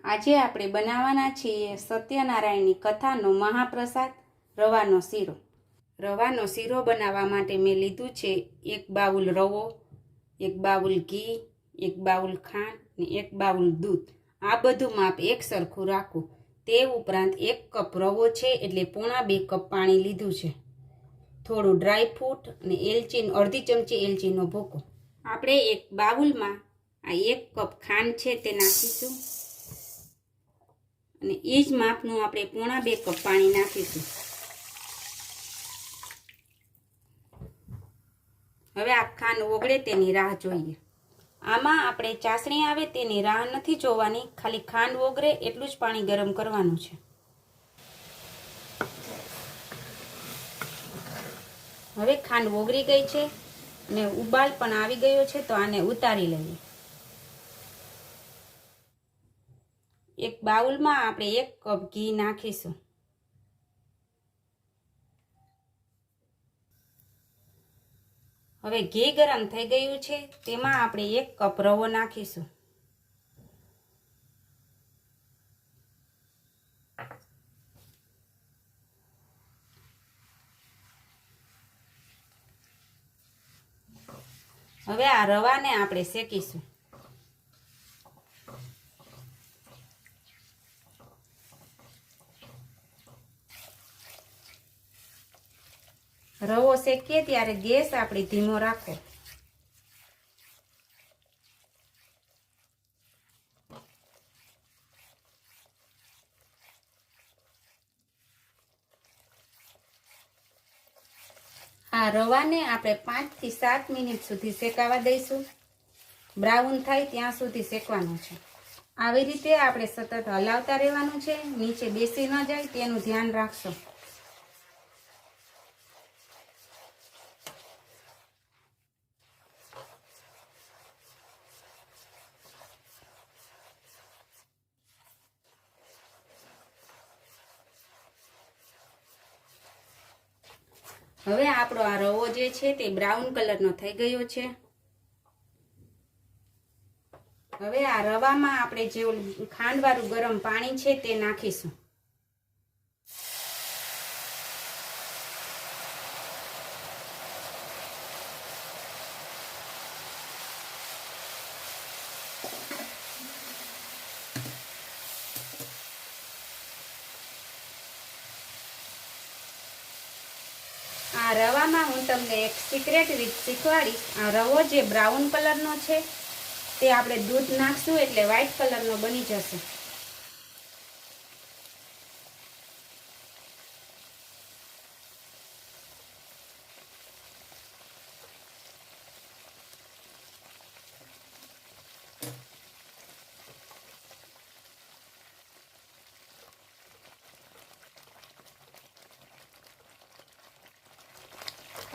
આજે આપણે બનાવવાના છીએ સત્યનારાયણની કથાનો મહાપ્રસાદ રવાનો શીરો. રવાનો શીરો બનાવવા માટે મેં લીધું છે 1 બાઉલ રવો, 1 બાઉલ ઘી, 1 બાઉલ ખાંડ ને 1 બાઉલ દૂધ. આ બધું માપ એક સરખું રાખવું. તે ઉપરાંત 1 કપ રવો છે એટલે પોણા 2 કપ પાણી લીધું છે. થોડું ડ્રાય ફ્રૂટ અને એલચી, અડધી ચમચી એલચીનો ભૂકો. આપણે એક બાઉલમાં આ 1 કપ ખાંડ છે તે નાખીશું અને એ જ માપનું આપણે પોણા 2 કપ પાણી નાખીશું. હવે આ ખાંડ ઓગળે તેની રાહ જોઈએ. આમાં આપણે ચાસણી આવે તેની રાહ નથી જોવાની, ખાલી ખાંડ ઓગળે એટલું જ પાણી ગરમ કરવાનું છે. હવે ખાંડ ઓગળી ગઈ છે અને ઉબાલ પણ આવી ગયો છે, તો આને ઉતારી લઈએ. એક બાઉલમાં આપણે 1 કપ ઘી નાખીશું. હવે ઘી ગરમ થઈ ગયું છે, તેમાં આપણે 1 કપ રવો નાખીશું. હવે આ રવાને આપણે શેકીશું. રવો શેકીએ ત્યારે ગેસ આપણે ધીમો રાખો. આ રવાને આપણે 5 થી 7 મિનિટ સુધી શેકાવા દઈશું. બ્રાઉન થાય ત્યાં સુધી શેકવાનું છે. આવી રીતે આપણે સતત હલાવતા રહેવાનું છે, નીચે બેસી ન જાય તેનું ધ્યાન રાખશો. હવે આપણો આ રવો જે છે તે બ્રાઉન કલરનો થઈ ગયો છે. હવે આ રવામાં આપણે જે ખાંડવાળું ગરમ પાણી છે તે નાખીશું. આ રવામાં હું તમને એક સિક્રેટ રીત શીખવાડીશ. આ રવો જે બ્રાઉન કલરનો છે તે આપણે દૂધ નાખશું એટલે વ્હાઈટ કલરનો બની જશે.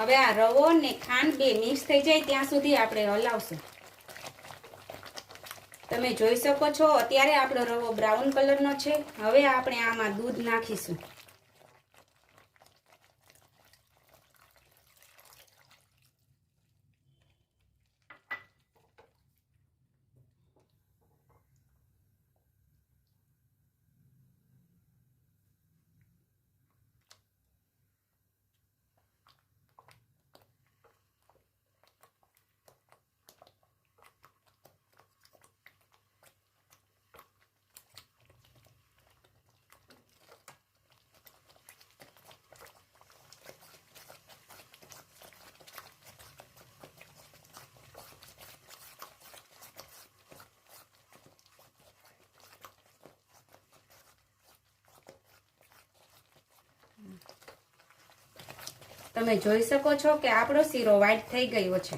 હવે આ રવો ને ખાંડ બે મિક્સ થઈ જાય ત્યાં સુધી આપણે હલાવશું. તમે જોઈ શકો છો અત્યારે આપણો રવો બ્રાઉન કલરનો છે. હવે આપણે આમાં દૂધ નાખીશું. તમે જોઈ શકો છો કે આપણો શીરો વ્હાઈટ થઈ ગયો છે.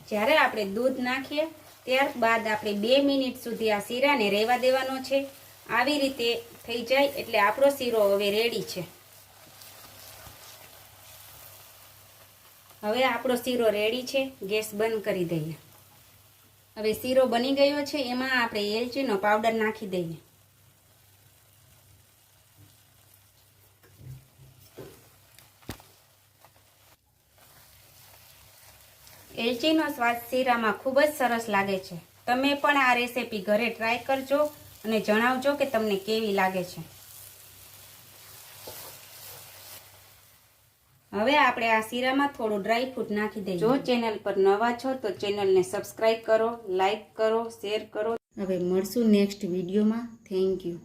જ્યારે આપણે દૂધ નાખીએ ત્યારબાદ આપણે 2 મિનિટ સુધી આ શીરાને રહેવા દેવાનો છે. આવી રીતે થઈ જાય એટલે આપણો શીરો હવે રેડી છે. હવે આપણો શીરો રેડી છે, ગેસ બંધ કરી દઈએ. હવે શીરો બની ગયો છે, એમાં આપણે એલચીનો પાવડર નાખી દઈએ. એલચીનો સ્વાદ શીરામાં ખૂબ જ સરસ લાગે છે. તમે પણ આ રેસીપી ઘરે ટ્રાય કરજો અને જણાવજો કે તમને કેવી લાગે છે. હવે આપણે આ શીરામાં થોડું ડ્રાયફ્રૂટ નાખી દઈએ. જો ચેનલ પર નવા છો તો ચેનલને સબસ્ક્રાઈબ કરો, લાઈક કરો, શેર કરો. હવે મળશું નેક્સ્ટ વિડીયોમાં. Thank you.